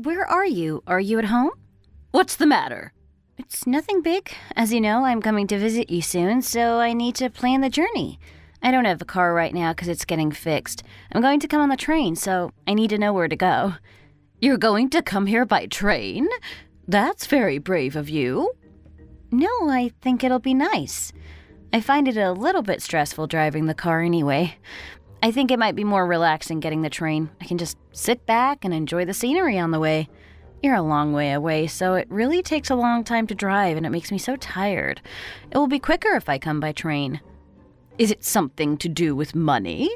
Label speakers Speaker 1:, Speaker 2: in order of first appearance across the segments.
Speaker 1: where are you? Are you at home?
Speaker 2: What's the matter?
Speaker 1: It's nothing big. As you know, I'm coming to visit you soon, so I need to plan the journey. I don't have a car right now because it's getting fixed. I'm going to come on the train, so I need to know where to go.
Speaker 2: You're going to come here by train? That's very brave of you.
Speaker 1: No, I think it'll be nice. I find it a little bit stressful driving the car anyway. I think it might be more relaxing getting the train. I can just sit back and enjoy the scenery on the way. You're a long way away, so it really takes a long time to drive, and it makes me so tired. It will be quicker if I come by train.
Speaker 2: Is it something to do with money?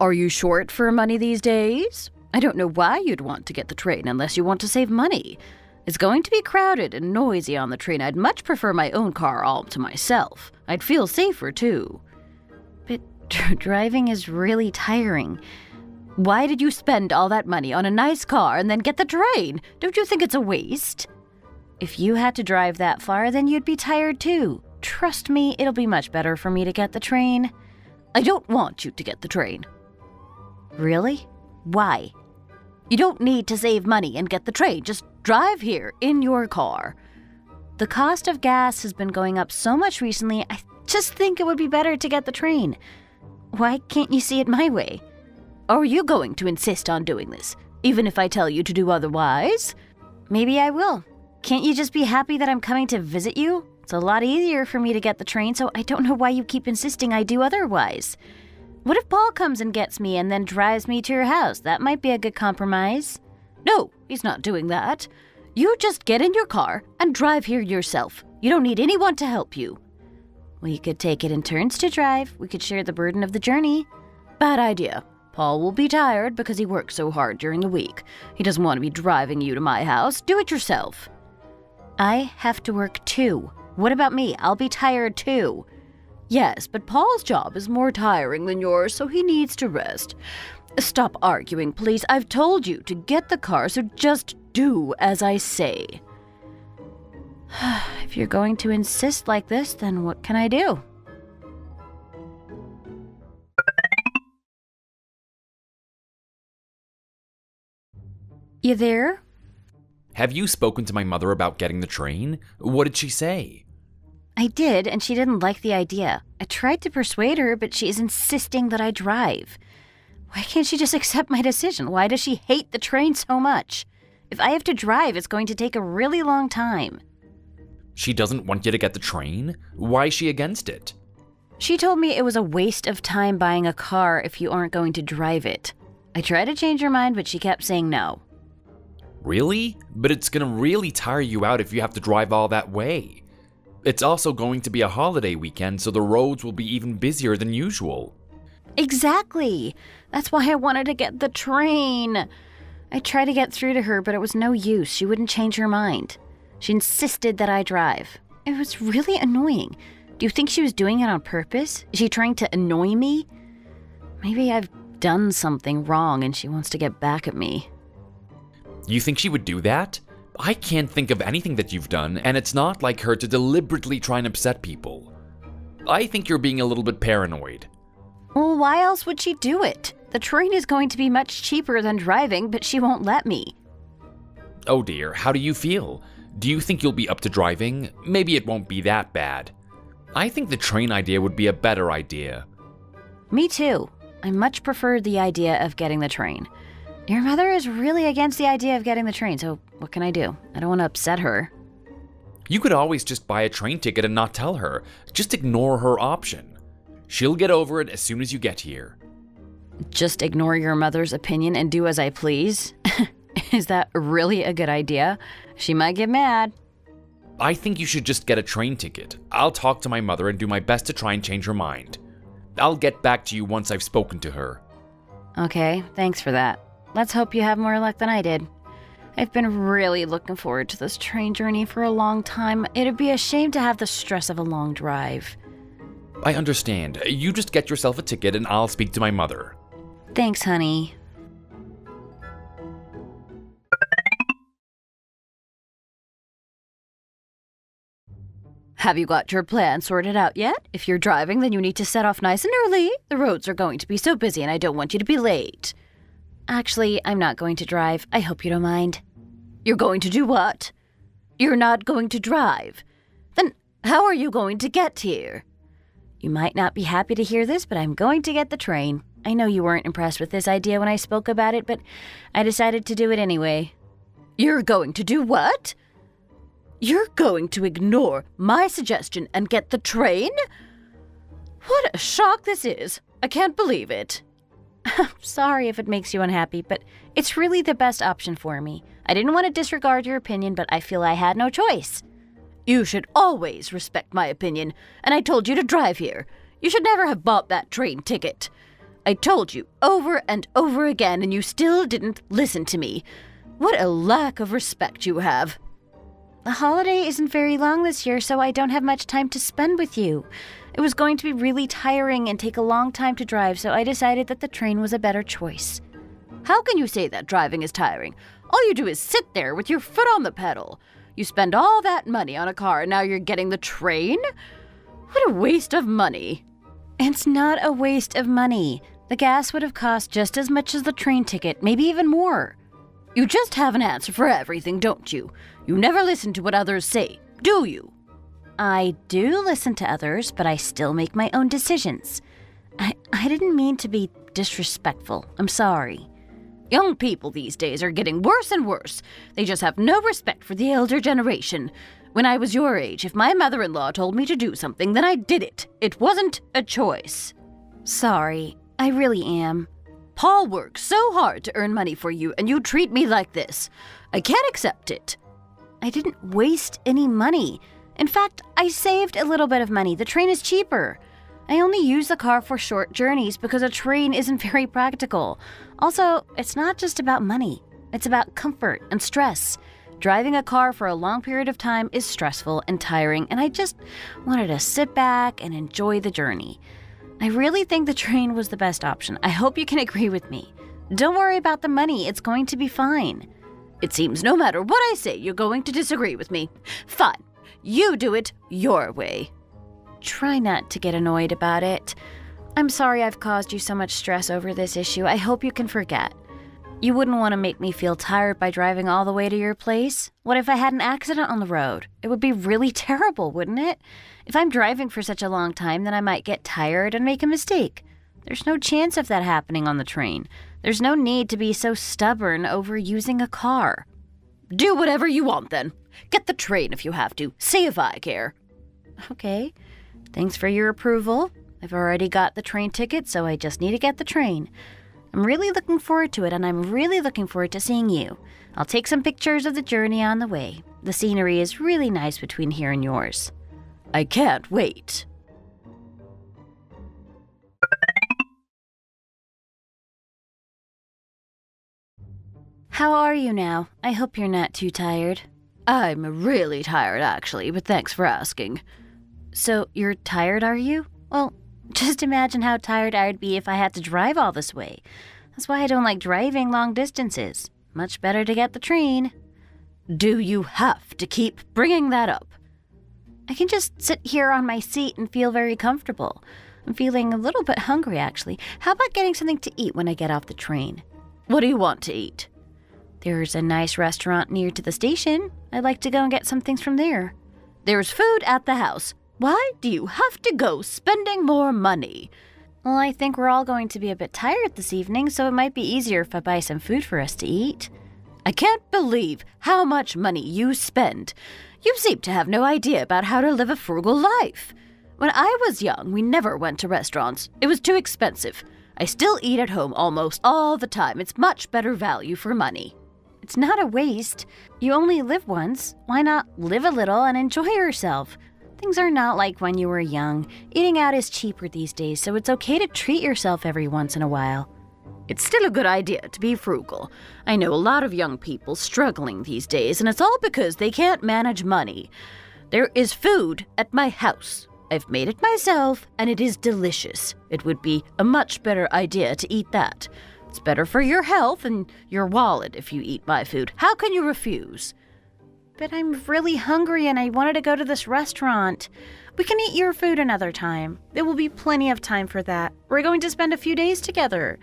Speaker 2: Are you short for money these days? I don't know why you'd want to get the train unless you want to save money. It's going to be crowded and noisy on the train. I'd much prefer my own car all to myself. I'd feel safer, too.
Speaker 1: But driving is really tiring.
Speaker 2: Why did you spend all that money on a nice car and then get the train? Don't you think it's a waste?
Speaker 1: If you had to drive that far, then you'd be tired, too. Trust me, it'll be much better for me to get the train.
Speaker 2: I don't want you to get the train.
Speaker 1: Really? Why?
Speaker 2: You don't need to save money and get the train. Just drive here in your car.
Speaker 1: The cost of gas has been going up so much recently, I just think it would be better to get the train. Why can't you see it my way?
Speaker 2: Are you going to insist on doing this, even if I tell you to do otherwise?
Speaker 1: Maybe I will. Can't you just be happy that I'm coming to visit you? It's a lot easier for me to get the train, so I don't know why you keep insisting I do otherwise. What if Paul comes and gets me and then drives me to your house? That might be a good compromise.
Speaker 2: No, he's not doing that. You just get in your car and drive here yourself. You don't need anyone to help you.
Speaker 1: We could take it in turns to drive. We could share the burden of the journey.
Speaker 2: Bad idea. Paul will be tired because he works so hard during the week. He doesn't want to be driving you to my house. Do it yourself.
Speaker 1: I have to work too. What about me? I'll be tired too.
Speaker 2: Yes, but Paul's job is more tiring than yours, so he needs to rest. Stop arguing, please. I've told you to get the car, so just do as I say.
Speaker 1: If you're going to insist like this, then what can I do? You there?
Speaker 3: Have you spoken to my mother about getting the train? What did she say?
Speaker 1: I did, and she didn't like the idea. I tried to persuade her, but she is insisting that I drive. Why can't she just accept my decision? Why does she hate the train so much? If I have to drive, it's going to take a really long time.
Speaker 3: She doesn't want you to get the train? Why is she against it?
Speaker 1: She told me it was a waste of time buying a car if you aren't going to drive it. I tried to change her mind, but she kept saying no.
Speaker 3: Really? But it's gonna really tire you out if you have to drive all that way. It's also going to be a holiday weekend, so the roads will be even busier than usual.
Speaker 1: Exactly. That's why I wanted to get the train. I tried to get through to her, but it was no use. She wouldn't change her mind. She insisted that I drive. It was really annoying. Do you think she was doing it on purpose? Is she trying to annoy me? Maybe I've done something wrong and she wants to get back at me.
Speaker 3: You think she would do that? I can't think of anything that you've done, and it's not like her to deliberately try and upset people. I think you're being a little bit paranoid.
Speaker 1: Well, why else would she do it? The train is going to be much cheaper than driving, but she won't let me.
Speaker 3: Oh dear, how do you feel? Do you think you'll be up to driving? Maybe it won't be that bad. I think the train idea would be a better idea.
Speaker 1: Me too. I much prefer the idea of getting the train. Your mother is really against the idea of getting the train, so what can I do? I don't want to upset her.
Speaker 3: You could always just buy a train ticket and not tell her. Just ignore her option. She'll get over it as soon as you get here.
Speaker 1: Just ignore your mother's opinion and do as I please? Is that really a good idea? She might get mad.
Speaker 3: I think you should just get a train ticket. I'll talk to my mother and do my best to try and change her mind. I'll get back to you once I've spoken to her.
Speaker 1: Okay, thanks for that. Let's hope you have more luck than I did. I've been really looking forward to this train journey for a long time. It'd be a shame to have the stress of a long drive.
Speaker 3: I understand. You just get yourself a ticket and I'll speak to my mother.
Speaker 1: Thanks, honey.
Speaker 2: Have you got your plan sorted out yet? If you're driving, then you need to set off nice and early. The roads are going to be so busy and I don't want you to be late.
Speaker 1: Actually, I'm not going to drive. I hope you don't mind.
Speaker 2: You're going to do what? You're not going to drive. Then how are you going to get here?
Speaker 1: You might not be happy to hear this, but I'm going to get the train. I know you weren't impressed with this idea when I spoke about it, but I decided to do it anyway.
Speaker 2: You're going to do what? You're going to ignore my suggestion and get the train? What a shock this is. I can't believe it.
Speaker 1: Sorry if it makes you unhappy, but it's really the best option for me. I didn't want to disregard your opinion, but I feel I had no choice.
Speaker 2: You should always respect my opinion, and I told you to drive here. You should never have bought that train ticket. I told you over and over again, and you still didn't listen to me. What a lack of respect you have.
Speaker 1: The holiday isn't very long this year, so I don't have much time to spend with you. It was going to be really tiring and take a long time to drive, so I decided that the train was a better choice.
Speaker 2: How can you say that driving is tiring? All you do is sit there with your foot on the pedal. You spend all that money on a car, and now you're getting the train? What a waste of money.
Speaker 1: It's not a waste of money. The gas would have cost just as much as the train ticket, maybe even more.
Speaker 2: You just have an answer for everything, don't you? You never listen to what others say, do you?
Speaker 1: I do listen to others, but I still make my own decisions. I didn't mean to be disrespectful. I'm sorry.
Speaker 2: Young people these days are getting worse and worse. They just have no respect for the elder generation. When I was your age, if my mother-in-law told me to do something, then I did it. It wasn't a choice.
Speaker 1: Sorry, I really am.
Speaker 2: Paul works so hard to earn money for you, and you treat me like this. I can't accept it.
Speaker 1: I didn't waste any money. In fact, I saved a little bit of money. The train is cheaper. I only use the car for short journeys because a train isn't very practical. Also, it's not just about money. It's about comfort and stress. Driving a car for a long period of time is stressful and tiring, and I just wanted to sit back and enjoy the journey. I really think the train was the best option. I hope you can agree with me. Don't worry about the money. It's going to be fine.
Speaker 2: It seems no matter what I say, you're going to disagree with me. Fine. You do it your way.
Speaker 1: Try not to get annoyed about it. I'm sorry I've caused you so much stress over this issue. I hope you can forget. You wouldn't want to make me feel tired by driving all the way to your place? What if I had an accident on the road? It would be really terrible, wouldn't it? If I'm driving for such a long time, then I might get tired and make a mistake. There's no chance of that happening on the train. There's no need to be so stubborn over using a car.
Speaker 2: Do whatever you want then. Get the train if you have to. See if I care.
Speaker 1: Okay. Thanks for your approval. I've already got the train ticket, so I just need to get the train. I'm really looking forward to it, and I'm really looking forward to seeing you. I'll take some pictures of the journey on the way. The scenery is really nice between here and yours.
Speaker 2: I can't wait.
Speaker 1: How are you now? I hope you're not too tired.
Speaker 2: I'm really tired, actually, but thanks for asking.
Speaker 1: So, you're tired, are you? Well, just imagine how tired I'd be if I had to drive all this way. That's why I don't like driving long distances. Much better to get the train.
Speaker 2: Do you have to keep bringing that up?
Speaker 1: I can just sit here on my seat and feel very comfortable. I'm feeling a little bit hungry, actually. How about getting something to eat when I get off the train?
Speaker 2: What do you want to eat?
Speaker 1: There's a nice restaurant near to the station. I'd like to go and get some things from there.
Speaker 2: There's food at the house. Why do you have to go spending more money?
Speaker 1: Well, I think we're all going to be a bit tired this evening, so it might be easier if I buy some food for us to eat.
Speaker 2: I can't believe how much money you spend. You seem to have no idea about how to live a frugal life. When I was young, we never went to restaurants. It was too expensive. I still eat at home almost all the time. It's much better value for money.
Speaker 1: It's not a waste. You only live once. Why not live a little and enjoy yourself? Things are not like when you were young. Eating out is cheaper these days, so it's okay to treat yourself every once in a while.
Speaker 2: It's still a good idea to be frugal. I know a lot of young people struggling these days, and it's all because they can't manage money. There is food at my house. I've made it myself, and it is delicious. It would be a much better idea to eat that. It's better for your health and your wallet if you eat my food. How can you refuse?
Speaker 1: But I'm really hungry and I wanted to go to this restaurant. We can eat your food another time. There will be plenty of time for that. We're going to spend a few days together.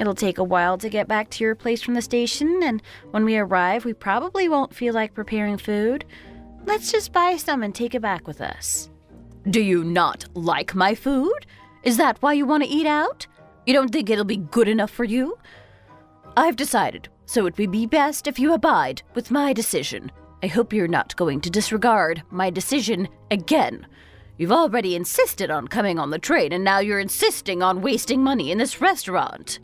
Speaker 1: It'll take a while to get back to your place from the station, and when we arrive, we probably won't feel like preparing food. Let's just buy some and take it back with us.
Speaker 2: Do you not like my food? Is that why you want to eat out? You don't think it'll be good enough for you? I've decided, so it would be best if you abide with my decision. I hope you're not going to disregard my decision again. You've already insisted on coming on the train, and now you're insisting on wasting money in this restaurant.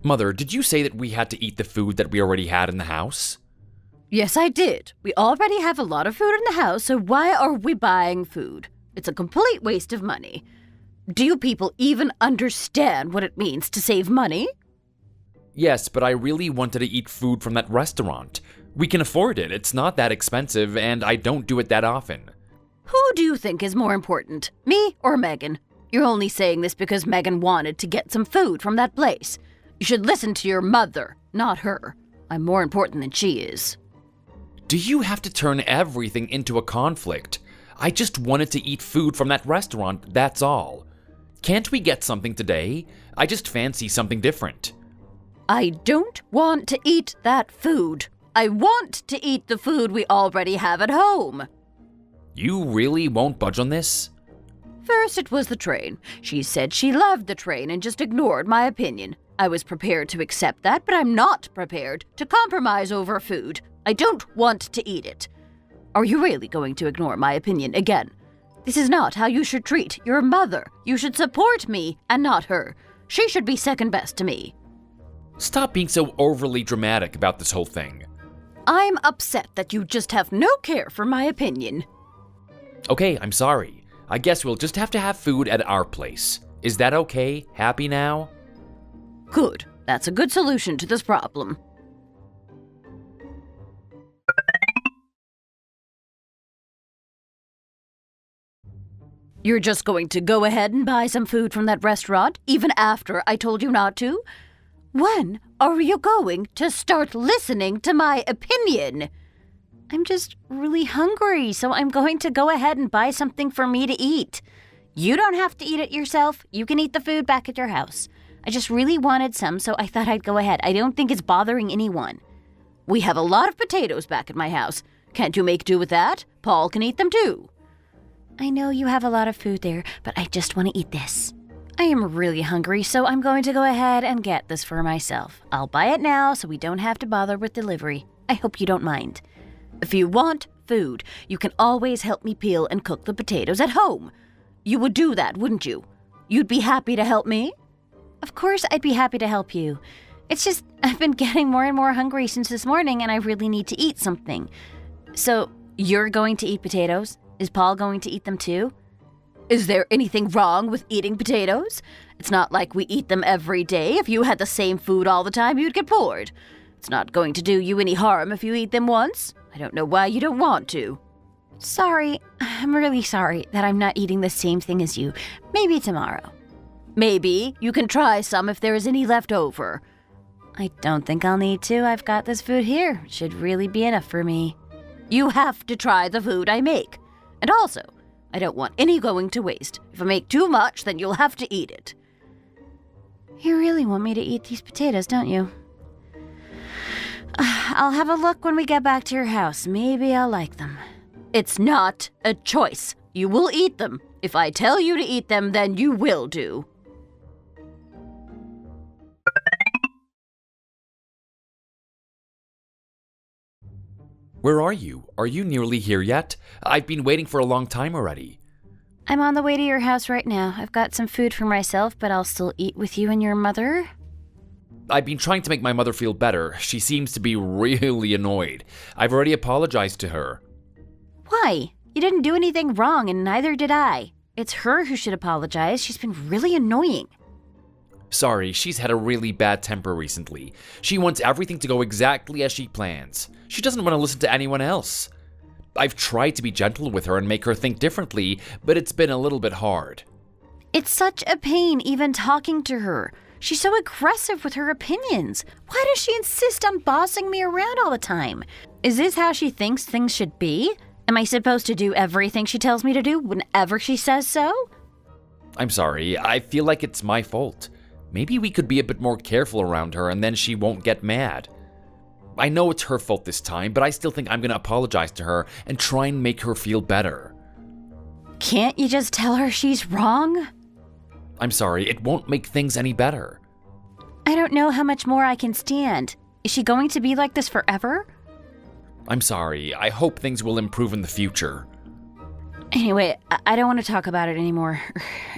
Speaker 3: Mother, did you say that we had to eat the food that we already had in the house?
Speaker 2: Yes, I did. We already have a lot of food in the house, so why are we buying food? It's a complete waste of money. Do you people even understand what it means to save money?
Speaker 3: Yes, but I really wanted to eat food from that restaurant. We can afford it, it's not that expensive, and I don't do it that often.
Speaker 2: Who do you think is more important, me or Megan? You're only saying this because Megan wanted to get some food from that place. You should listen to your mother, not her. I'm more important than she is.
Speaker 3: Do you have to turn everything into a conflict? I just wanted to eat food from that restaurant, that's all. Can't we get something today? I just fancy something different.
Speaker 2: I don't want to eat that food. I want to eat the food we already have at home.
Speaker 3: You really won't budge on this?
Speaker 2: First it was the train. She said she loved the train and just ignored my opinion. I was prepared to accept that, but I'm not prepared to compromise over food. I don't want to eat it. Are you really going to ignore my opinion again? This is not how you should treat your mother. You should support me and not her. She should be second best to me.
Speaker 3: Stop being so overly dramatic about this whole thing.
Speaker 2: I'm upset that you just have no care for my opinion.
Speaker 3: Okay, I'm sorry. I guess we'll just have to have food at our place. Is that okay? Happy now?
Speaker 2: Good. That's a good solution to this problem. You're just going to go ahead and buy some food from that restaurant, even after I told you not to? When are you going to start listening to my opinion?
Speaker 1: I'm just really hungry, so I'm going to go ahead and buy something for me to eat. You don't have to eat it yourself. You can eat the food back at your house. I just really wanted some, so I thought I'd go ahead. I don't think it's bothering anyone.
Speaker 2: We have a lot of potatoes back at my house. Can't you make do with that? Paul can eat them too.
Speaker 1: I know you have a lot of food there, but I just want to eat this. I am really hungry, so I'm going to go ahead and get this for myself. I'll buy it now so we don't have to bother with delivery. I hope you don't mind.
Speaker 2: If you want food, you can always help me peel and cook the potatoes at home. You would do that, wouldn't you? You'd be happy to help me?
Speaker 1: Of course I'd be happy to help you. It's just I've been getting more and more hungry since this morning, and I really need to eat something. So, you're going to eat potatoes? Is Paul going to eat them too?
Speaker 2: Is there anything wrong with eating potatoes? It's not like we eat them every day. If you had the same food all the time, you'd get bored. It's not going to do you any harm if you eat them once. I don't know why you don't want to.
Speaker 1: Sorry. I'm really sorry that I'm not eating the same thing as you. Maybe tomorrow.
Speaker 2: Maybe you can try some if there is any left over.
Speaker 1: I don't think I'll need to. I've got this food here. It should really be enough for me.
Speaker 2: You have to try the food I make. And also, I don't want any going to waste. If I make too much, then you'll have to eat it.
Speaker 1: You really want me to eat these potatoes, don't you? I'll have a look when we get back to your house. Maybe I'll like them.
Speaker 2: It's not a choice. You will eat them. If I tell you to eat them, then you will do.
Speaker 3: Where are you? Are you nearly here yet? I've been waiting for a long time already.
Speaker 1: I'm on the way to your house right now. I've got some food for myself, but I'll still eat with you and your mother.
Speaker 3: I've been trying to make my mother feel better. She seems to be really annoyed. I've already apologized to her.
Speaker 1: Why? You didn't do anything wrong, and neither did I. It's her who should apologize. She's been really annoying.
Speaker 3: Sorry, she's had a really bad temper recently. She wants everything to go exactly as she plans. She doesn't want to listen to anyone else. I've tried to be gentle with her and make her think differently, but it's been a little bit hard.
Speaker 1: It's such a pain even talking to her. She's so aggressive with her opinions. Why does she insist on bossing me around all the time? Is this how she thinks things should be? Am I supposed to do everything she tells me to do whenever she says so?
Speaker 3: I'm sorry, I feel like it's my fault. Maybe we could be a bit more careful around her and then she won't get mad. I know it's her fault this time, but I still think I'm gonna apologize to her and try and make her feel better.
Speaker 1: Can't you just tell her she's wrong?
Speaker 3: I'm sorry, it won't make things any better.
Speaker 1: I don't know how much more I can stand. Is she going to be like this forever?
Speaker 3: I'm sorry, I hope things will improve in the future.
Speaker 1: Anyway, I don't want to talk about it anymore.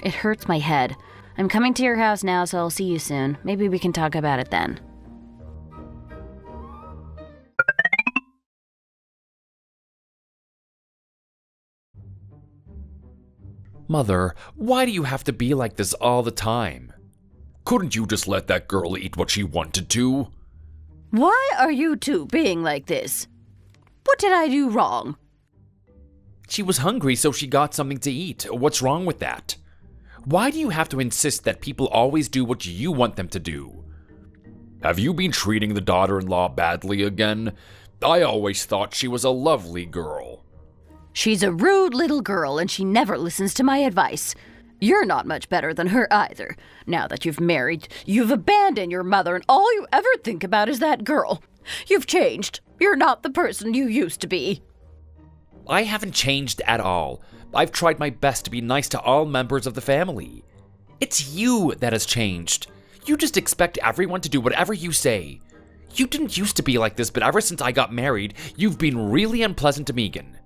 Speaker 1: It hurts my head. I'm coming to your house now, so I'll see you soon. Maybe we can talk about it then.
Speaker 3: Mother, why do you have to be like this all the time? Couldn't you just let that girl eat what she wanted to?
Speaker 2: Why are you two being like this? What did I do wrong?
Speaker 3: She was hungry, so she got something to eat. What's wrong with that? Why do you have to insist that people always do what you want them to do? Have you been treating the daughter-in-law badly again? I always thought she was a lovely girl.
Speaker 2: She's a rude little girl and she never listens to my advice. You're not much better than her either. Now that you've married, you've abandoned your mother and all you ever think about is that girl. You've changed. You're not the person you used to be.
Speaker 3: I haven't changed at all. I've tried my best to be nice to all members of the family. It's you that has changed. You just expect everyone to do whatever you say. You didn't used to be like this, but ever since I got married, you've been really unpleasant to Megan.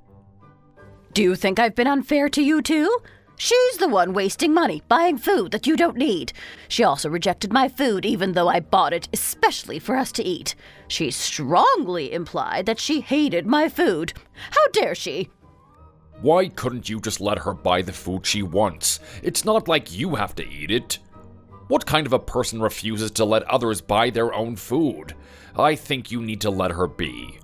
Speaker 2: Do you think I've been unfair to you too? She's the one wasting money, buying food that you don't need. She also rejected my food even though I bought it especially for us to eat. She strongly implied that she hated my food. How dare she?
Speaker 3: Why couldn't you just let her buy the food she wants? It's not like you have to eat it. What kind of a person refuses to let others buy their own food? I think you need to let her be.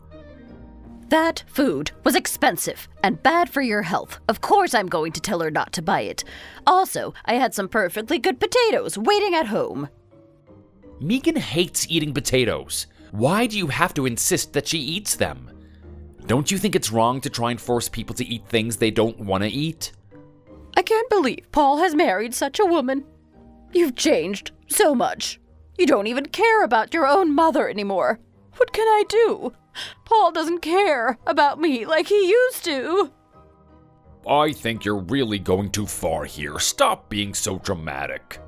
Speaker 2: That food was expensive and bad for your health. Of course I'm going to tell her not to buy it. Also, I had some perfectly good potatoes waiting at home.
Speaker 3: Megan hates eating potatoes. Why do you have to insist that she eats them? Don't you think it's wrong to try and force people to eat things they don't want to eat?
Speaker 2: I can't believe Paul has married such a woman. You've changed so much. You don't even care about your own mother anymore. What can I do? Paul doesn't care about me like he used to.
Speaker 3: I think you're really going too far here. Stop being so dramatic.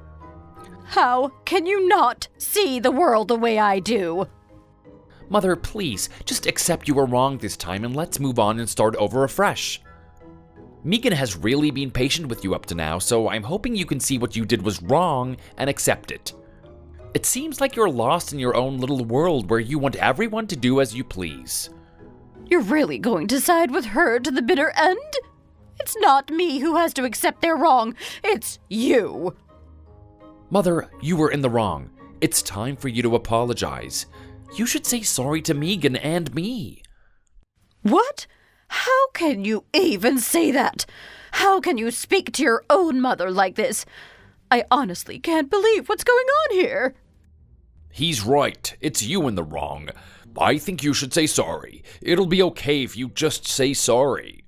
Speaker 2: How can you not see the world the way I do?
Speaker 3: Mother, please, just accept you were wrong this time and let's move on and start over afresh. Megan has really been patient with you up to now, so I'm hoping you can see what you did was wrong and accept it. It seems like you're lost in your own little world where you want everyone to do as you please.
Speaker 2: You're really going to side with her to the bitter end? It's not me who has to accept their wrong, it's you.
Speaker 3: Mother, you were in the wrong. It's time for you to apologize. You should say sorry to Megan and me.
Speaker 2: What? How can you even say that? How can you speak to your own mother like this? I honestly can't believe what's going on here.
Speaker 3: He's right. It's you in the wrong. I think you should say sorry. It'll be okay if you just say sorry.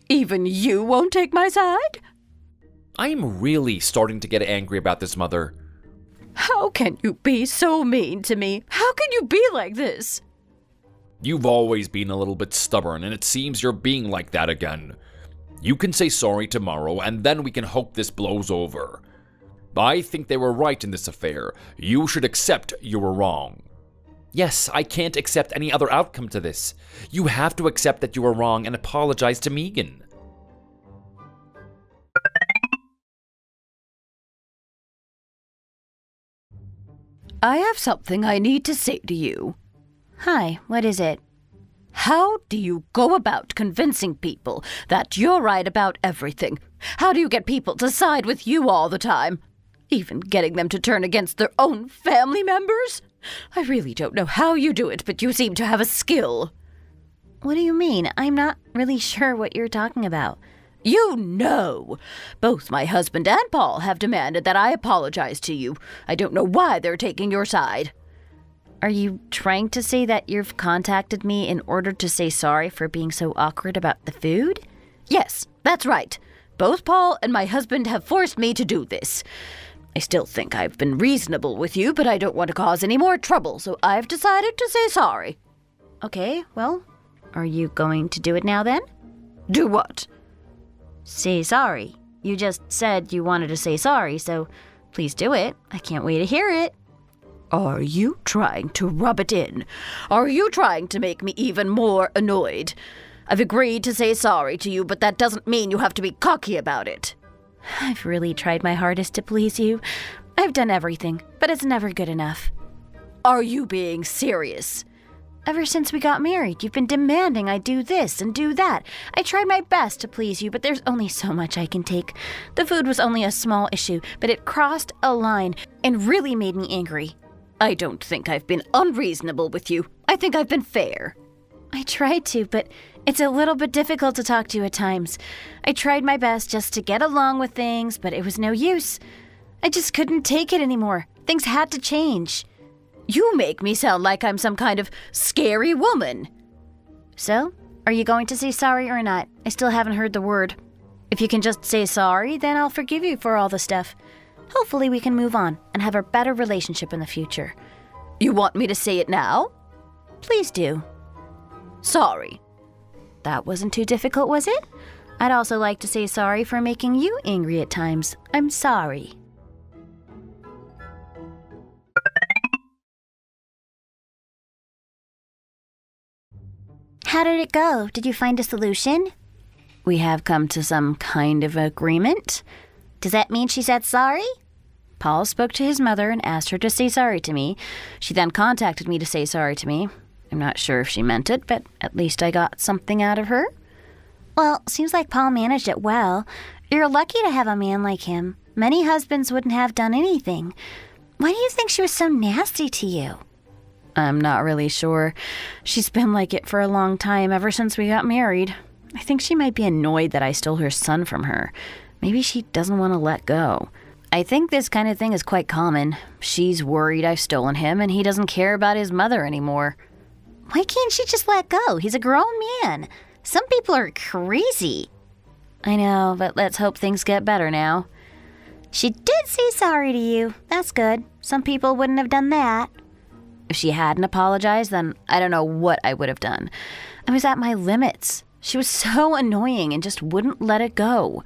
Speaker 2: Even you won't take my side?
Speaker 3: I'm really starting to get angry about this, Mother.
Speaker 2: How can you be so mean to me? How can you be like this?
Speaker 3: You've always been a little bit stubborn, and it seems you're being like that again. You can say sorry tomorrow, and then we can hope this blows over. I think they were right in this affair. You should accept you were wrong. Yes, I can't accept any other outcome to this. You have to accept that you were wrong and apologize to Megan.
Speaker 2: I have something I need to say to you.
Speaker 1: Hi, what is it?
Speaker 2: How do you go about convincing people that you're right about everything? How do you get people to side with you all the time? Even getting them to turn against their own family members? I really don't know how you do it, but you seem to have a skill.
Speaker 1: What do you mean? I'm not really sure what you're talking about.
Speaker 2: You know! Both my husband and Paul have demanded that I apologize to you. I don't know why they're taking your side.
Speaker 1: Are you trying to say that you've contacted me in order to say sorry for being so awkward about the food?
Speaker 2: Yes, that's right. Both Paul and my husband have forced me to do this. I still think I've been reasonable with you, but I don't want to cause any more trouble, so I've decided to say sorry.
Speaker 1: Okay, well, are you going to do it now then?
Speaker 2: Do what?
Speaker 1: Say sorry. You just said you wanted to say sorry, so please do it. I can't wait to hear it.
Speaker 2: Are you trying to rub it in? Are you trying to make me even more annoyed? I've agreed to say sorry to you, but that doesn't mean you have to be cocky about it.
Speaker 1: I've really tried my hardest to please you. I've done everything, but it's never good enough.
Speaker 2: Are you being serious?
Speaker 1: Ever since we got married, you've been demanding I do this and do that. I tried my best to please you, but there's only so much I can take. The food was only a small issue, but it crossed a line and really made me angry.
Speaker 2: I don't think I've been unreasonable with you. I think I've been fair.
Speaker 1: I tried to, but it's a little bit difficult to talk to you at times. I tried my best just to get along with things, but it was no use. I just couldn't take it anymore. Things had to change.
Speaker 2: You make me sound like I'm some kind of scary woman.
Speaker 1: So, are you going to say sorry or not? I still haven't heard the word. If you can just say sorry, then I'll forgive you for all the stuff. Hopefully we can move on and have a better relationship in the future.
Speaker 2: You want me to say it now?
Speaker 1: Please do.
Speaker 2: Sorry.
Speaker 1: That wasn't too difficult, was it? I'd also like to say sorry for making you angry at times. I'm sorry. How did it go? Did you find a solution? We have come to some kind of agreement. Does that mean she said sorry? Paul spoke to his mother and asked her to say sorry to me. She then contacted me to say sorry to me. I'm not sure if she meant it, but at least I got something out of her. Well, seems like Paul managed it well. You're lucky to have a man like him. Many husbands wouldn't have done anything. Why do you think she was so nasty to you? I'm not really sure. She's been like it for a long time, ever since we got married. I think she might be annoyed that I stole her son from her. Maybe she doesn't want to let go. I think this kind of thing is quite common. She's worried I've stolen him and he doesn't care about his mother anymore. Why can't she just let go? He's a grown man. Some people are crazy. I know, but let's hope things get better now. She did say sorry to you. That's good. Some people wouldn't have done that. If she hadn't apologized, then I don't know what I would have done. I was at my limits. She was so annoying and just wouldn't let it go.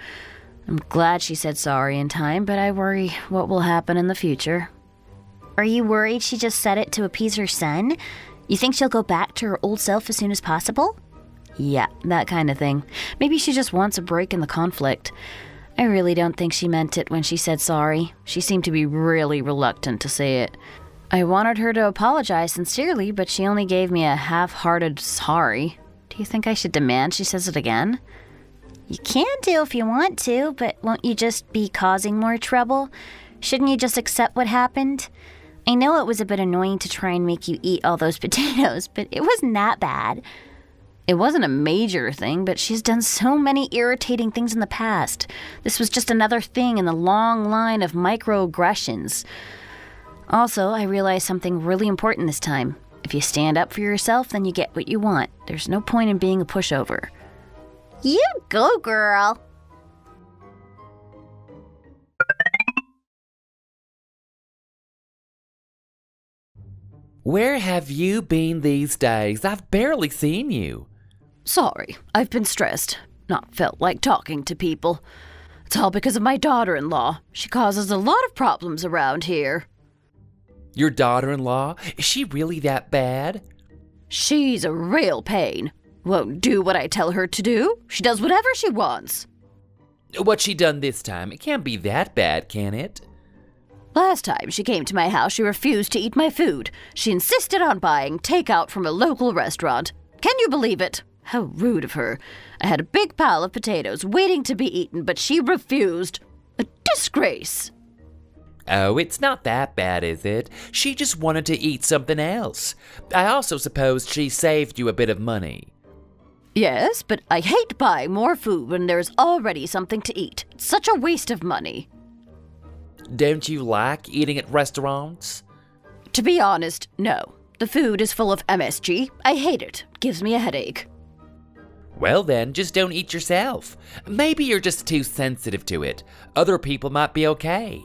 Speaker 1: I'm glad she said sorry in time, but I worry what will happen in the future. Are you worried she just said it to appease her son? You think she'll go back to her old self as soon as possible? Yeah, that kind of thing. Maybe she just wants a break in the conflict. I really don't think she meant it when she said sorry. She seemed to be really reluctant to say it. I wanted her to apologize sincerely, but she only gave me a half-hearted sorry. Do you think I should demand she says it again? You can do if you want to, but won't you just be causing more trouble? Shouldn't you just accept what happened? I know it was a bit annoying to try and make you eat all those potatoes, but it wasn't that bad. It wasn't a major thing, but she's done so many irritating things in the past. This was just another thing in the long line of microaggressions. Also, I realized something really important this time. If you stand up for yourself, then you get what you want. There's no point in being a pushover. You go, girl.
Speaker 3: Where have you been these days? I've barely seen you.
Speaker 2: Sorry, I've been stressed. Not felt like talking to people. It's all because of my daughter-in-law. She causes a lot of problems around here.
Speaker 3: Your daughter-in-law? Is she really that bad?
Speaker 2: She's a real pain. Won't do what I tell her to do. She does whatever she wants.
Speaker 3: What's she done this time? It can't be that bad, can it?
Speaker 2: Last time she came to my house, she refused to eat my food. She insisted on buying takeout from a local restaurant. Can you believe it? How rude of her. I had a big pile of potatoes waiting to be eaten, but she refused. A disgrace.
Speaker 3: Oh, it's not that bad, is it? She just wanted to eat something else. I also suppose she saved you a bit of money.
Speaker 2: Yes, but I hate buying more food when there's already something to eat. It's such a waste of money.
Speaker 3: Don't you like eating at restaurants?
Speaker 2: To be honest, no. The food is full of MSG. I hate it. Gives me a headache.
Speaker 3: Well then, just don't eat yourself. Maybe you're just too sensitive to it. Other people might be okay.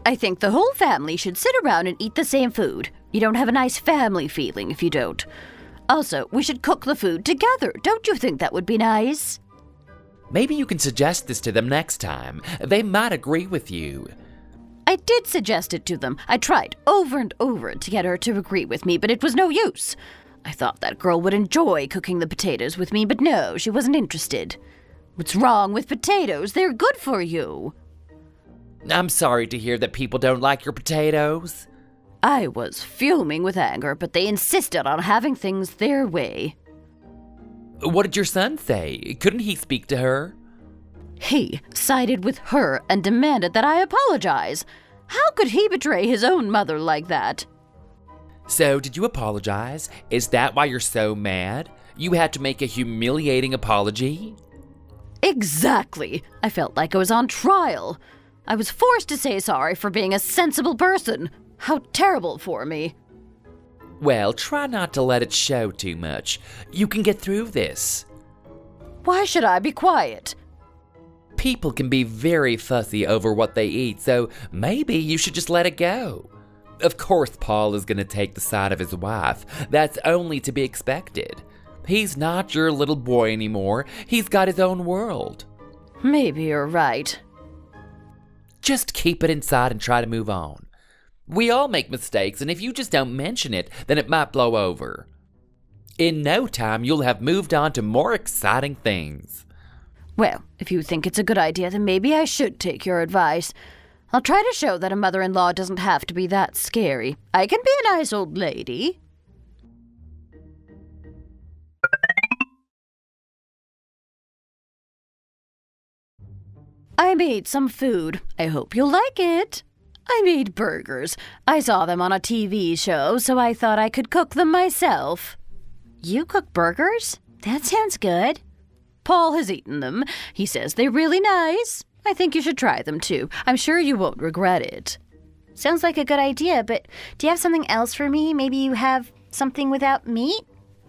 Speaker 2: I think the whole family should sit around and eat the same food. You don't have a nice family feeling if you don't. Also, we should cook the food together. Don't you think that would be nice?
Speaker 3: Maybe you can suggest this to them next time. They might agree with you.
Speaker 2: I did suggest it to them. I tried over and over to get her to agree with me, but it was no use. I thought that girl would enjoy cooking the potatoes with me, but no, she wasn't interested. What's wrong with potatoes? They're good for you.
Speaker 3: I'm sorry to hear that people don't like your potatoes.
Speaker 2: I was fuming with anger, but they insisted on having things their way.
Speaker 3: What did your son say? Couldn't he speak to her?
Speaker 2: He sided with her and demanded that I apologize. How could he betray his own mother like that?
Speaker 3: So, did you apologize? Is that why you're so mad? You had to make a humiliating apology?
Speaker 2: Exactly. I felt like I was on trial. I was forced to say sorry for being a sensible person. How terrible for me.
Speaker 3: Well, try not to let it show too much. You can get through this.
Speaker 2: Why should I be quiet?
Speaker 3: People can be very fussy over what they eat, so maybe you should just let it go. Of course, Paul is going to take the side of his wife. That's only to be expected. He's not your little boy anymore. He's got his own world.
Speaker 2: Maybe you're right.
Speaker 3: Just keep it inside and try to move on. We all make mistakes, and if you just don't mention it, then it might blow over. In no time, you'll have moved on to more exciting things.
Speaker 2: Well, if you think it's a good idea, then maybe I should take your advice. I'll try to show that a mother-in-law doesn't have to be that scary. I can be a nice old lady. I made some food. I hope you'll like it. I made burgers. I saw them on a TV show, so I thought I could cook them myself.
Speaker 1: You cook burgers? That sounds good.
Speaker 2: Paul has eaten them. He says they're really nice. I think you should try them too. I'm sure you won't regret it.
Speaker 1: Sounds like a good idea, but do you have something else for me? Maybe you have something without meat?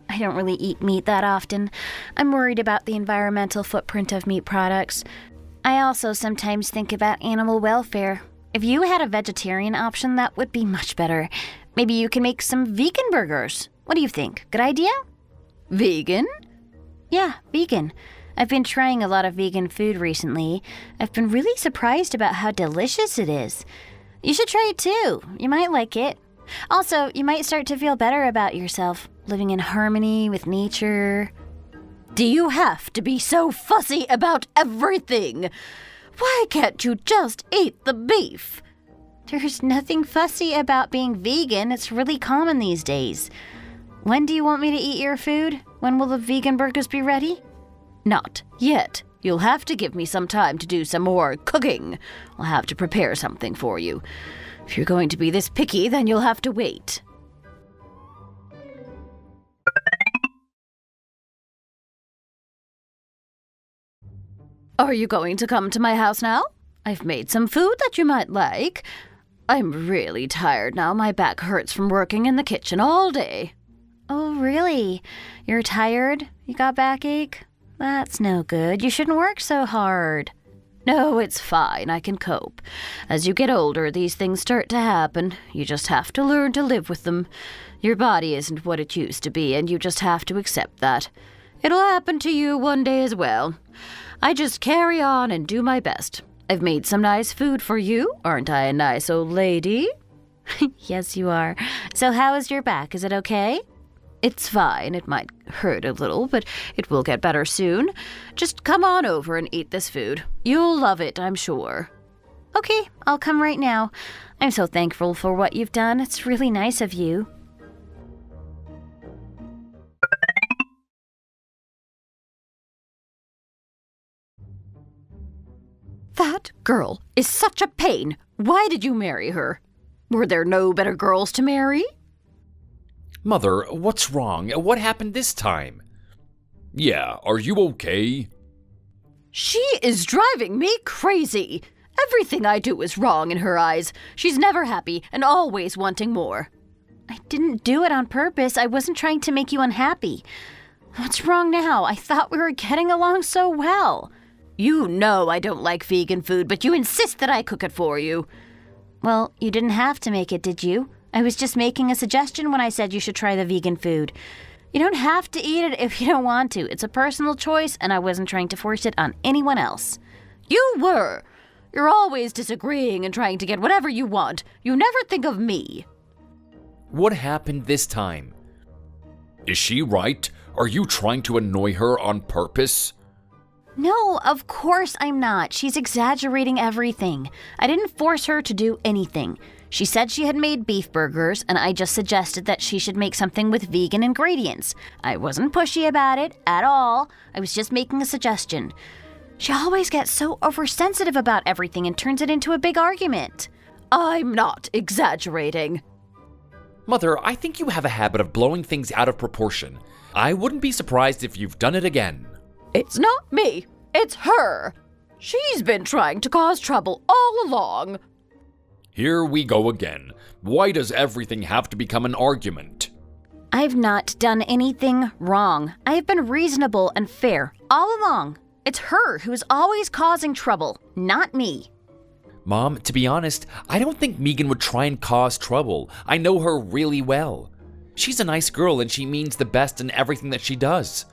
Speaker 1: I don't really eat meat that often. I'm worried about the environmental footprint of meat products. I also sometimes think about animal welfare. If you had a vegetarian option, that would be much better. Maybe you can make some vegan burgers. What do you think? Good idea?
Speaker 2: Vegan?
Speaker 1: Yeah, vegan. I've been trying a lot of vegan food recently. I've been really surprised about how delicious it is. You should try it too. You might like it. Also, you might start to feel better about yourself, living in harmony with nature.
Speaker 2: Do you have to be so fussy about everything? Why can't you just eat the beef?
Speaker 1: There's nothing fussy about being vegan. It's really common these days. When do you want me to eat your food? When will the vegan burgers be ready?
Speaker 2: Not yet. You'll have to give me some time to do some more cooking. I'll have to prepare something for you. If you're going to be this picky, then you'll have to wait. Are you going to come to my house now? I've made some food that you might like. I'm really tired now. My back hurts from working in the kitchen all day.
Speaker 1: Oh, really? You're tired? You got backache? That's no good. You shouldn't work so hard.
Speaker 2: No, it's fine. I can cope. As you get older, these things start to happen. You just have to learn to live with them. Your body isn't what it used to be, and you just have to accept that. It'll happen to you one day as well. I just carry on and do my best. I've made some nice food for you. Aren't I a nice old lady?
Speaker 1: Yes, you are. So how is your back? Is it okay?
Speaker 2: It's fine. It might hurt a little, but it will get better soon. Just come on over and eat this food. You'll love it, I'm sure.
Speaker 1: Okay, I'll come right now. I'm so thankful for what you've done. It's really nice of you.
Speaker 2: That girl is such a pain. Why did you marry her? Were there no better girls to marry?
Speaker 3: Mother, what's wrong? What happened this time? Yeah, are you okay?
Speaker 2: She is driving me crazy. Everything I do is wrong in her eyes. She's never happy and always wanting more.
Speaker 1: I didn't do it on purpose. I wasn't trying to make you unhappy. What's wrong now? I thought we were getting along so well.
Speaker 2: You know I don't like vegan food, but you insist that I cook it for you.
Speaker 1: Well, you didn't have to make it, did you? I was just making a suggestion when I said you should try the vegan food. You don't have to eat it if you don't want to. It's a personal choice, and I wasn't trying to force it on anyone else.
Speaker 2: You were. You're always disagreeing and trying to get whatever you want. You never think of me.
Speaker 3: What happened this time? Is she right? Are you trying to annoy her on purpose?
Speaker 1: No, of course I'm not. She's exaggerating everything. I didn't force her to do anything. She said she had made beef burgers, and I just suggested that she should make something with vegan ingredients. I wasn't pushy about it at all. I was just making a suggestion. She always gets so oversensitive about everything and turns it into a big argument.
Speaker 2: I'm not exaggerating.
Speaker 3: Mother, I think you have a habit of blowing things out of proportion. I wouldn't be surprised if you've done it again.
Speaker 2: It's not me. It's her. She's been trying to cause trouble all along.
Speaker 3: Here we go again. Why does everything have to become an argument?
Speaker 1: I've not done anything wrong. I have been reasonable and fair all along. It's her who is always causing trouble, not me.
Speaker 3: Mom, to be honest, I don't think Megan would try and cause trouble. I know her really well. She's a nice girl and she means the best in everything that she does.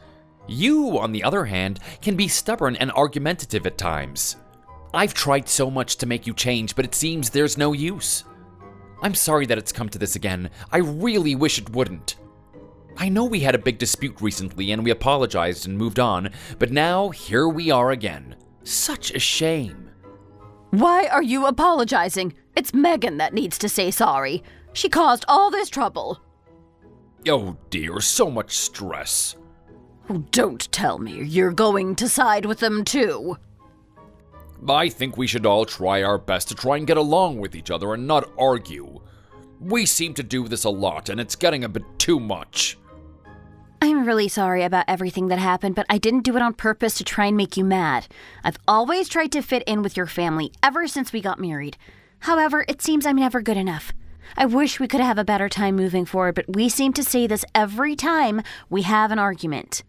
Speaker 3: You, on the other hand, can be stubborn and argumentative at times. I've tried so much to make you change, but it seems there's no use. I'm sorry that it's come to this again. I really wish it wouldn't. I know we had a big dispute recently and we apologized and moved on, but now here we are again. Such a shame.
Speaker 2: Why are you apologizing? It's Megan that needs to say sorry. She caused all this trouble.
Speaker 3: Oh dear, so much stress.
Speaker 2: Oh, don't tell me you're going to side with them too.
Speaker 3: I think we should all try our best to try and get along with each other and not argue. We seem to do this a lot, and it's getting a bit too much.
Speaker 1: I'm really sorry about everything that happened, but I didn't do it on purpose to try and make you mad. I've always tried to fit in with your family ever since we got married. However, it seems I'm never good enough. I wish we could have a better time moving forward, but we seem to say this every time we have an argument.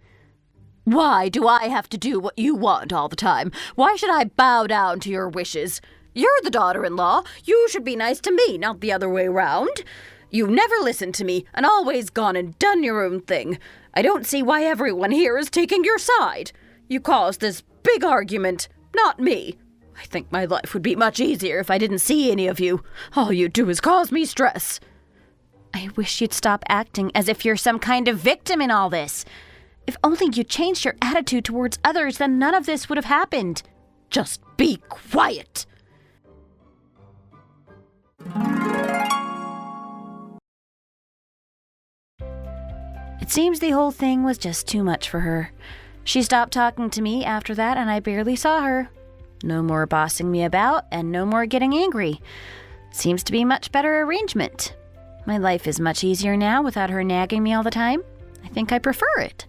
Speaker 2: Why do I have to do what you want all the time? Why should I bow down to your wishes? You're the daughter-in-law. You should be nice to me, not the other way around. You never listened to me and always gone and done your own thing. I don't see why everyone here is taking your side. You caused this big argument, not me. I think my life would be much easier if I didn't see any of you. All you do is cause me stress.
Speaker 1: I wish you'd stop acting as if you're some kind of victim in all this. If only you changed your attitude towards others, then none of this would have happened.
Speaker 2: Just be quiet.
Speaker 1: It seems the whole thing was just too much for her. She stopped talking to me after that, and I barely saw her. No more bossing me about, and no more getting angry. Seems to be a much better arrangement. My life is much easier now without her nagging me all the time. I think I prefer it.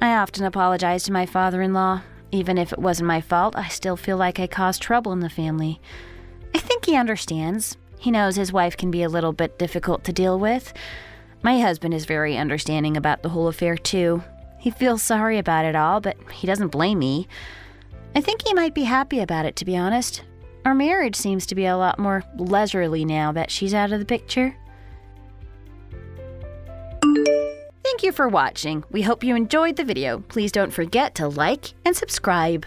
Speaker 1: I often apologize to my father-in-law. Even if it wasn't my fault, I still feel like I caused trouble in the family. I think he understands. He knows his wife can be a little bit difficult to deal with. My husband is very understanding about the whole affair, too. He feels sorry about it all, but he doesn't blame me. I think he might be happy about it, to be honest. Our marriage seems to be a lot more leisurely now that she's out of the picture. Thank you for watching. We hope you enjoyed the video. Please don't forget to like and subscribe.